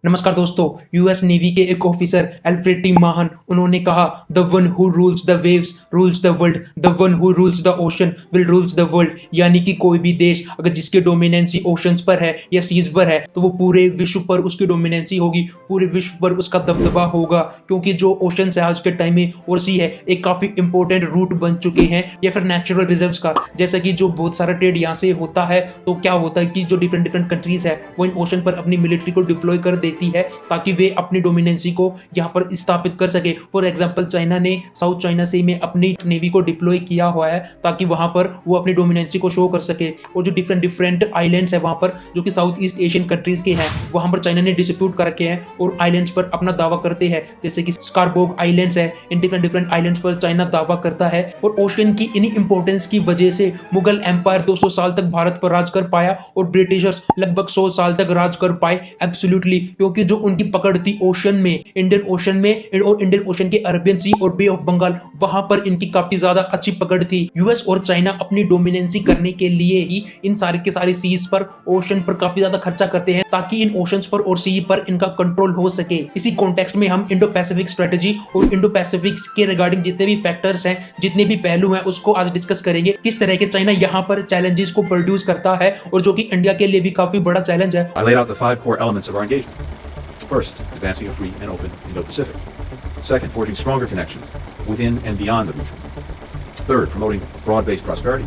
नमस्कार दोस्तों। US navy के एक ऑफिसर अल्फ्रेड टी माहन उन्होंने कहा, the one who rules the waves rules the world, the one who rules the ocean will rules the world. यानी कि कोई भी देश अगर जिसकी डोमिनेंसी ओशंस पर है या सीज पर है तो वो पूरे विश्व पर उसकी डोमिनेंसी होगी, पूरे विश्व पर उसका दबदबा होगा। क्योंकि जो ओशंस है आज के टाइम में और सी है एक काफ़ी इंपॉर्टेंट रूट बन चुके हैं या फिर नेचुरल रिजर्व्स का। जैसा कि जो बहुत सारा ट्रेड यहाँ से होता है तो क्या होता है कि जो डिफरेंट डिफरेंट कंट्रीज है वो इन ओशन पर अपनी मिलिट्री को डिप्लॉय कर देती है ताकि वे अपनी डोमिनेंसी को यहाँ पर स्थापित कर सके। फॉर एग्जांपल चाइना ने साउथ चाइना सी में अपनी नेवी को डिप्लॉय किया हुआ है ताकि वहां पर वो अपनी डोमिनेंसी को शो कर सके। और जो डिफरेंट डिफरेंट आइलैंड्स है वहां पर जो कि साउथ ईस्ट एशियन कंट्रीज के हैं वहां पर चाइना ने डिस्प्यूट कर रखे हैं और आइलैंड्स पर अपना दावा करते हैं। जैसे कि स्कारबोग आइलैंड्स है, इन डिफरेंट डिफरेंट आइलैंड्स पर चाइना दावा करता है। और ओशन की इन्हीं इंपॉर्टेंस की वजह से मुगल एम्पायर 200 साल तक भारत पर राज कर पाया और ब्रिटिशर्स लगभग 100 साल तक राज कर पाए। एब्सोल्युटली, क्योंकि जो उनकी पकड़ थी ओशन में, इंडियन ओशन में और इंडियन ओशन के अरबियन सी और बे ऑफ बंगाल, वहां पर इनकी काफी ज्यादा अच्छी पकड़ थी। यूएस और चाइना अपनी डोमिनेंसी करने के लिए ही इन सारे के सारे सीज पर, ओशन पर काफी ज्यादा खर्चा करते हैं ताकि इन ओशंस पर और सी पर इनका कंट्रोल हो सके। इसी कॉन्टेक्स्ट में हम इंडो पैसिफिक स्ट्रेटेजी और इंडो पैसिफिक के रिगार्डिंग जितने भी फैक्टर्स हैं, जितने भी पहलू हैं, उसको आज डिस्कस करेंगे। किस तरह के चाइना यहाँ पर चैलेंजेस को प्रोड्यूस करता है और जो कि इंडिया के लिए भी काफी बड़ा चैलेंज है। I laid out the 5 core elements of our engagement. First, advancing a free and open Indo-Pacific. Second, forging stronger connections within and beyond the region. Third, promoting broad-based prosperity.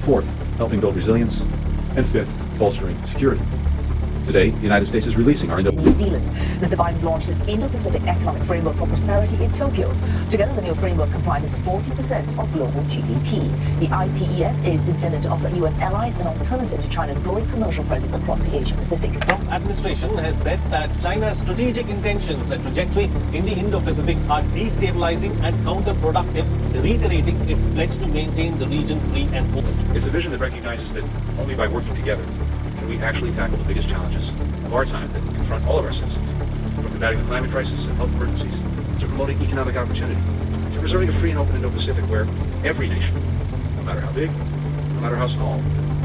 Fourth, helping build resilience. And fifth, bolstering security. Today, the United States is releasing our New Zealand. Mr. Biden launched his Indo-Pacific Economic Framework for Prosperity in Tokyo. Together, the new framework comprises 40% of global GDP. The IPEF is intended to offer U.S. allies an alternative to China's growing commercial presence across the Asia-Pacific. Trump administration has said that China's strategic intentions and trajectory in the Indo-Pacific are destabilizing and counterproductive, reiterating its pledge to maintain the region free and open. It's a vision that recognizes that only by working together can we actually tackle the biggest challenges of our time that confront all of our citizens, from combating the climate crisis and health emergencies, to promoting economic opportunity, to preserving a free and open Indo-Pacific where every nation, no matter how big, no matter how small,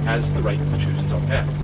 has the right to choose its own path.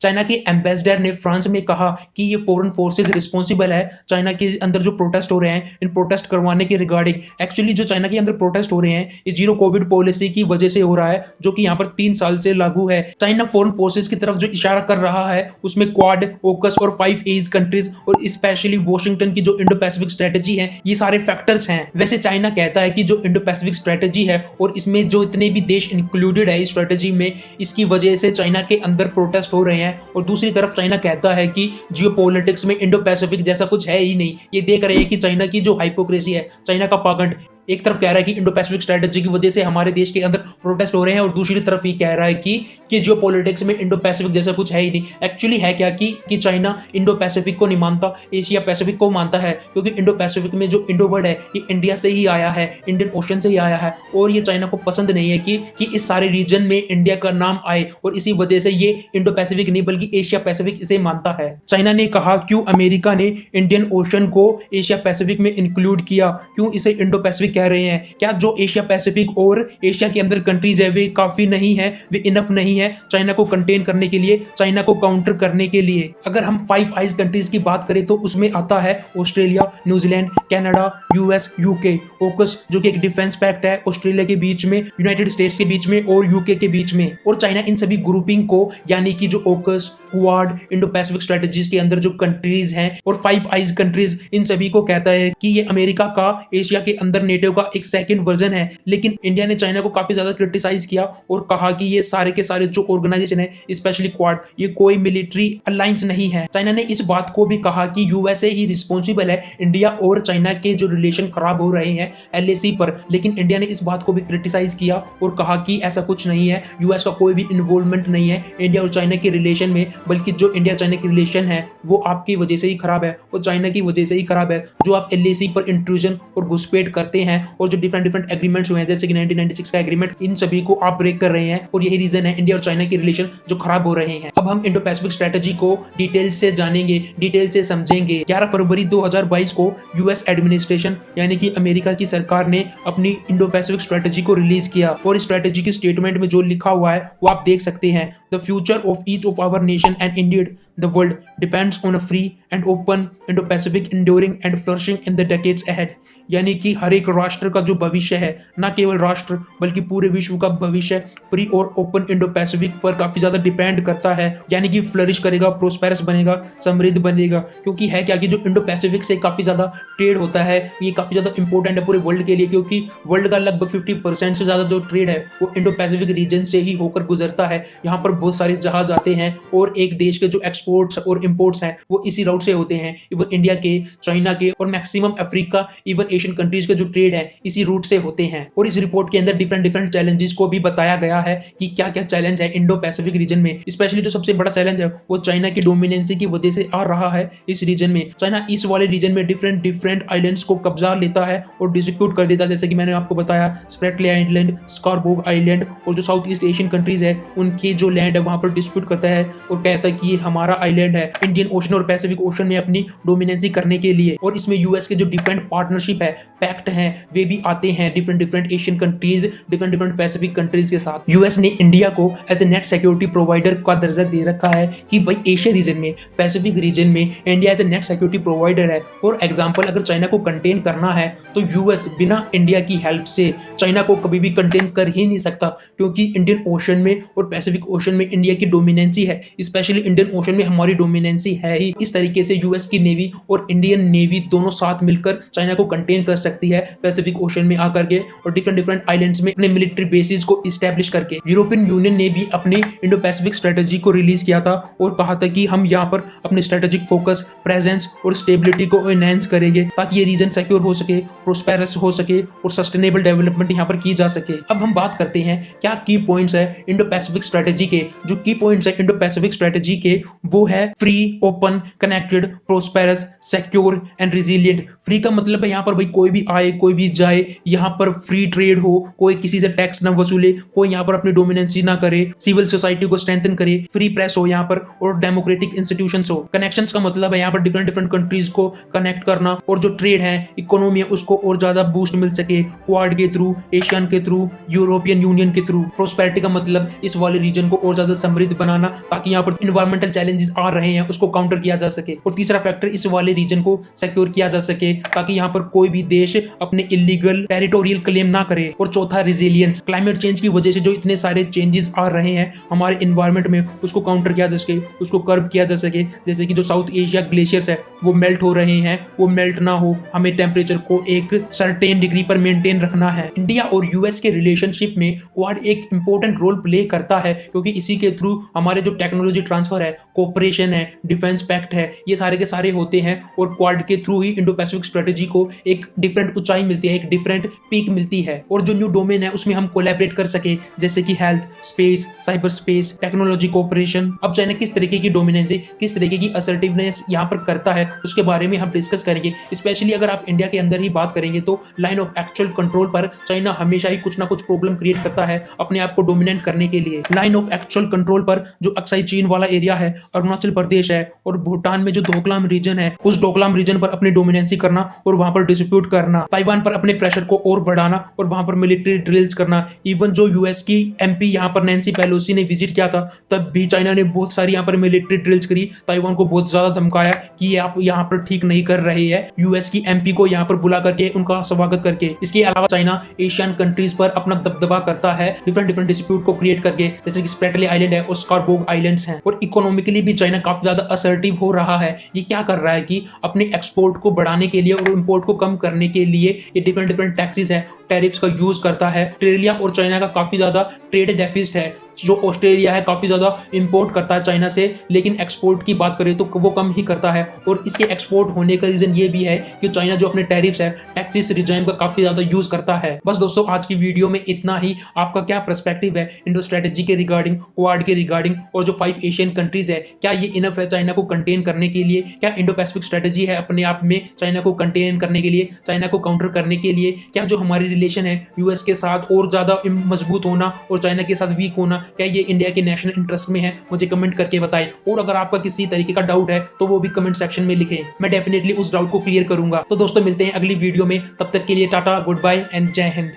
China के ambassador ने France में कहा कि ये foreign forces responsible है China के अंदर जो प्रोटेस्ट हो रहे हैं, इन प्रोटेस्ट करवाने के रिगार्डिंग। एक्चुअली जो चाइना के अंदर प्रोटेस्ट हो रहे हैं ये जीरो कोविड पॉलिसी की वजह से हो रहा है जो कि यहाँ पर 3 साल से लागू है। चाइना फॉरेन फोर्सेस की तरफ जो इशारा कर रहा है उसमें क्वाड, ओकस और 5 एज कंट्रीज और स्पेशली वॉशिंगटन की जो इंडो पैसिफिक स्ट्रेटेजी है, ये सारे फैक्टर्स हैं। वैसे चाइना कहता है कि जो इंडो पैसिफिक स्ट्रेटेजी है और इसमें जो इतने भी देश इंक्लूडेड है इस स्ट्रेटेजी में, इसकी वजह से चाइना के अंदर प्रोटेस्ट हो रहे हैं। और दूसरी तरफ चाइना कहता है कि जियोपॉलिटिक्स में इंडो पैसिफिक जैसा कुछ है ही नहीं। ये देख रहे हैं कि चाइना की जो हाइपोक्रेसी है, चाइना का पाखंड, एक तरफ कह रहा है कि इंडो पैसिफिक स्ट्रेटेजी की वजह से हमारे देश के अंदर प्रोटेस्ट हो रहे हैं और दूसरी तरफ ये कह रहा है कि जियोपॉलिटिक्स में इंडो पैसिफिक जैसा कुछ है ही नहीं। एक्चुअली है क्या कि चाइना इंडो पैसिफिक को नहीं मानता, एशिया पैसिफिक को मानता है। क्योंकि इंडो पैसिफिक में जो इंडो वर्ड है ये इंडिया से ही आया है, इंडियन ओशन से ही आया है। और ये चाइना को पसंद नहीं है कि इस सारे रीजन में इंडिया का नाम आए और इसी वजह से ये इंडो पैसिफिक नहीं बल्कि एशिया पैसिफिक इसे मानता है। चाइना ने कहा, क्यों अमेरिका ने इंडियन ओशन को एशिया पैसिफिक में इंक्लूड किया, क्यों इसे इंडो पैसिफिक कह रहे हैं? क्या जो एशिया पैसिफिक और एशिया के अंदर कंट्रीज है वे काफी नहीं है, वे इनफ नहीं है चाइना को कंटेन करने के लिए, चाइना को काउंटर करने के लिए? अगर हम 5 आइज कंट्रीज की बात करें तो उसमें आता है Australia, New Zealand, Canada, US, UK. ओकस जो कि एक डिफेंस पैक्ट है ऑस्ट्रेलिया के बीच में, यूनाइटेड स्टेट्स के बीच में और यूके के बीच में। और चाइना इन सभी ग्रुपिंग को, यानी कि जो ओकस, क्वाड, इंडो पैसिफिक स्ट्रेटेजीज के अंदर जो कंट्रीज हैं और 5 आइज कंट्रीज, इन सभी को कहता है कि ये अमेरिका का एशिया के अंदर नेटो का एक सेकंड वर्जन है। लेकिन इंडिया ने चाइना को काफी ज्यादा क्रिटिसाइज किया और कहा कि ये सारे के सारे जो ऑर्गेनाइजेशन है, स्पेशली क्वाड, ये कोई मिलिट्री अलायंस नहीं है। चाइना ने इस बात को भी कहा कि यूएसए ही रिस्पॉन्सिबल है इंडिया और चाइना के जो रिलेशन खराब हो रहे हैं एलएसी पर। लेकिन इंडिया ने इस बात को भी क्रिटिसाइज किया और कहा कि ऐसा कुछ नहीं है, यूएस का कोई भी इन्वॉल्वमेंट नहीं है इंडिया और चाइना के रिलेशन में, बल्कि जो इंडिया चाइना की रिलेशन है वो आपकी वजह से ही खराब है और चाइना की वजह से ही खराब है। जो आप एलएसी पर इंट्रूजन और घुसपैठ करते हैं हैं और जो डिफरेंट एग्रीमेंट्स हुए हैं जैसे कि 1996 का एग्रीमेंट, इन सभी को आप ब्रेक कर रहे हैं और यही रीजन है इंडिया और चाइना के रिलेशन जो खराब हो रहे हैं। अब हम इंडो पैसिफिक स्ट्रेटेजी को डिटेल से जानेंगे, डिटेल से समझेंगे। 11 फरवरी 2022 को यूएस एडमिनिस्ट्रेशन यानी कि अमेरिका की सरकार ने अपनी इंडो पैसिफिक स्ट्रेटेजी को रिलीज किया और इस स्ट्रेटेजी की स्टेटमेंट में जो लिखा हुआ है वो आप देख सकते हैं। The future of each of our nation and indeed the world depends on a free and open Indo Pacific enduring and flourishing in the decades ahead. यानी कि हर एक राष्ट्र का जो भविष्य है, ना केवल राष्ट्र बल्कि पूरे विश्व का भविष्य फ्री और ओपन इंडो पैसिफिक पर काफी ज्यादा डिपेंड करता है। यानी कि फ्लरिश करेगा, प्रोस्पेरस बनेगा, समृद्ध बनेगा। क्योंकि है क्या कि जो इंडो पैसिफिक से काफी ज्यादा ट्रेड होता है, ये काफी ज्यादा इंपॉर्टेंट है पूरे वर्ल्ड के लिए, क्योंकि वर्ल्ड का लगभग 50% से ज्यादा जो ट्रेड है वो इंडो पैसिफिक रीजन से ही होकर गुजरता है। यहाँ पर बहुत सारे जहाज आते हैं और एक देश के जो एक्सपोर्ट्स और इम्पोर्ट्स हैं वो इसी राउट से होते हैं। इवन इंडिया के, चाइना के और maximum Africa, even Asian countries के जो ट्रेड है इसी रूट से होते हैं। और इस रिपोर्ट के अंदर डिफरेंट चैलेंजेस को भी बताया गया है कि क्या क्या चैलेंज है इंडो पैसिफिक रीजन में। स्पेशली जो सबसे बड़ा चैलेंज है वो चाइना की डोमिनेंसी की वजह से आ रहा है इस रीजन में। चाइना इस वाले रीजन में डिफरेंट आइलैंड्स को कब्जा लेता है और डिस्ट्रीब्यूट कर देता है। जैसे कि मैंने आपको बताया स्प्रेटले आइलैंड, स्कारबोग आइलैंड और जो साउथ ईस्ट एशियन कंट्रीज है उनकी जो लैंड है वहां पर डिस्ट्रीब्यूट करता है और कहता है कि ये हमारा आइलैंड है इंडियन ओशन और पैसिफिक ओशन में अपनी डोमिनेंसी करने के लिए। और इसमें यूएस के जो डिफरेंट पार्टनरशिप है, पैक्ट है, वे भी आते हैं different Asian countries, different Pacific countries के साथ। यूएस ने इंडिया को as a net security provider का दर्जा दे रखा है कि भाई एशिया रीजन में, पैसिफिक रीजन में India as a net security provider है। फॉर एग्जांपल अगर चाइना को कंटेन करना है तो यूएस बिना इंडिया की हेल्प से चाइना को कभी भी कंटेन कर ही नहीं सकता, क्योंकि इंडियन ओशन में और पैसिफिक ओशन में इंडिया की डोमिनेंसी है। स्पेशली इंडियन ओशन में हमारी डोमिनेंसी है ही। इस तरीके से यूएस की नेवी और इंडियन नेवी दोनों साथ मिलकर चाइना को कंटेन कर सकती है पैसिफिक ओशन में आकर के और डिफरेंट आइलैंड्स में अपने मिलिट्री बेसिस को इस्टेब्लिश करके। यूरोपियन यूनियन ने भी अपनी इंडो पैसिफिक स्ट्रेटेजी को रिलीज किया था और कहा था कि हम यहाँ पर अपने स्ट्रेटेजिक फोकस, प्रेजेंस और स्टेबिलिटी को एनहांस करेंगे ताकि ये रीजन सिक्योर हो सके, प्रोस्पेरस हो सके और सस्टेनेबल डेवलपमेंट यहाँ पर की जा सके। अब हम बात करते हैं क्या की पॉइंट्स है इंडो पैसिफिक स्ट्रेटेजी के। जो की पॉइंट्स है इंडो पैसिफिक स्ट्रेटेजी के वो है free, open, connected, prosperous, secure and resilient. Free का मतलब है यहाँ पर भाई कोई भी आए, कोई भी जाए, यहाँ पर फ्री ट्रेड हो, कोई किसी से टैक्स ना वसूले, कोई यहाँ पर अपनी डोमिनेंसी ना करे, सिविल सोसाइटी को स्ट्रेंथन करे, फ्री प्रेस हो यहाँ पर और डेमोक्रेटिक इंस्टीट्यूशंस हो। कनेक्शंस का मतलब है यहाँ पर डिफरेंट कंट्रीज को कनेक्ट करना और जो ट्रेड है, इकोनॉमी है, उसको और ज्यादा बूस्ट मिल सके क्वाड के थ्रू, एशियन के थ्रू, यूरोपियन यूनियन के थ्रू। प्रोस्पेरिटी का मतलब इस वाले रीजन को और ज्यादा समृद्ध बनाना ताकि यहाँ पर इन्वायरमेंटल चैलेंजेस आ रहे हैं उसको काउंटर किया जा सके। और तीसरा फैक्टर इस वाले रीजन को सिक्योर किया जा सके ताकि यहाँ पर कोई भी देश अपने इलीगल टेरिटोरियल क्लेम ना करे। और चौथा रिजिलियंस, क्लाइमेट चेंज की वजह से जो इतने सारे चेंजेस आ रहे हैं हमारे इन्वायरमेंट में उसको काउंटर किया जा सके, उसको कर्ब किया जा सके। जैसे कि जो साउथ एशिया ग्लेशियर्स है वो मेल्ट हो रहे हैं, वो मेल्ट ना हो, हमें टेम्परेचर को एक सर्टेन डिग्री पर मेंटेन रखना है। इंडिया और यूएस के रिलेशनशिप में क्वाड एक इंपॉर्टेंट रोल प्ले करता है क्योंकि इसी के थ्रू हमारे जो टेक्नोलॉजी ट्रांसफर है, कोऑपरेशन है, डिफेंस पैक्ट है, ये सारे के सारे होते हैं और क्वाड के थ्रू ही इंडो पैसिफिक स्ट्रेटेजी को एक डिफरेंट ऊंचाई मिलती है, एक डिफरेंट पीक मिलती है। और जो न्यू डोमेन है उसमें हम कोलैबोरेट कर सके जैसे कि health, space, cyber space, technology cooperation. अब चाइना किस तरीके की डोमिनेंसी, किस तरीके की असर्टिवनेस यहाँ पर करता है उसके बारे में हम डिस्कस करेंगे। स्पेशली अगर आप इंडिया के अंदर ही बात करेंगे तो लाइन ऑफ एक्चुअल कंट्रोल पर चाइना हमेशा ही कुछ ना कुछ प्रॉब्लम क्रिएट करता है अपने आप को डोमिनेट करने के लिए। लाइन ऑफ एक्चुअल कंट्रोल पर जो अक्साई चीन वाला एरिया है, अरुणाचल प्रदेश है और भूटान में जो डोकलाम रीजन है, उस डोकलाम रीजन पर अपनी डोमिनेंसी करना और वहां पर डिस्ट्रीब्यूट करना, ताइवान पर अपने प्रेशर को और बढ़ाना और वहां पर मिलिट्री ड्रिल्स करना। इवन जो यूएस की एमपी यहाँ पर नैन्सी पेलोसी ने विजिट किया था तब भी चाइना ने बहुत सारी यहाँ पर मिलिट्री ड्रिल्स करी, ताइवान को बहुत ज्यादा धमकाया कि आप यहाँ पर ठीक नहीं कर रहे हैं, यूएस की एमपी को यहाँ पर बुला करके उनका स्वागत करके। इसके अलावा चाइना एशियन कंट्रीज पर अपना दबदबा करता है डिफरेंट डिस्प्यूट को क्रिएट करके, जैसे कि स्प्रेटले आइलैंड है और स्कारबोग आइलैंड्स हैं। और इकोनॉमिकली भी चाइना काफी ज्यादा असर्टिव हो रहा है। ये क्या कर रहा है कि अपने एक्सपोर्ट को बढ़ाने के लिए और इंपोर्ट को कम करने के लिए ये डिफरेंट टैक्सेस है, टैरिफ्स का यूज करता है। ऑस्ट्रेलिया और चाइना का काफी ज्यादा ट्रेड डेफिसिट है। जो ऑस्ट्रेलिया है काफी ज्यादा इंपोर्ट करता है चाइना से, लेकिन एक्सपोर्ट की बात करें तो वो कम ही करता है। और इसके एक्सपोर्ट होने का रीजन ये भी है कि चाइना जो अपने टैरिफ्स है, टैक्सेस रिजाइम का काफी ज्यादा यूज करता है। बस दोस्तों आज की वीडियो में इतना ही। आपका क्या पर्सपेक्टिव है इंडो स्ट्रेटेजी के रिगार्डिंग, क्वाड के रिगार्डिंग और जो 5 एशियन कंट्रीज है, क्या ये इनफ है चाइना को कंटेन करने के लिए? क्या इंडो पैसिफिक स्ट्रेटेजी है अपने आप में चाइना को कंटेन करने के लिए? चाइना को काउंटर करने के लिए? क्या जो हमारी रिलेशन है यूएस के साथ और ज़्यादा मजबूत होना और चाइना के साथ वीक होना, क्या ये इंडिया के नेशनल इंटरेस्ट में है? मुझे कमेंट करके बताएं। और अगर आपका किसी तरीके का डाउट है तो वो भी कमेंट सेक्शन में लिखें, मैं डेफिनेटली उस डाउट को क्लियर करूंगा। तो दोस्तों मिलते हैं अगली वीडियो में, तब तक के लिए टाटा, गुड बाय एंड जय हिंद।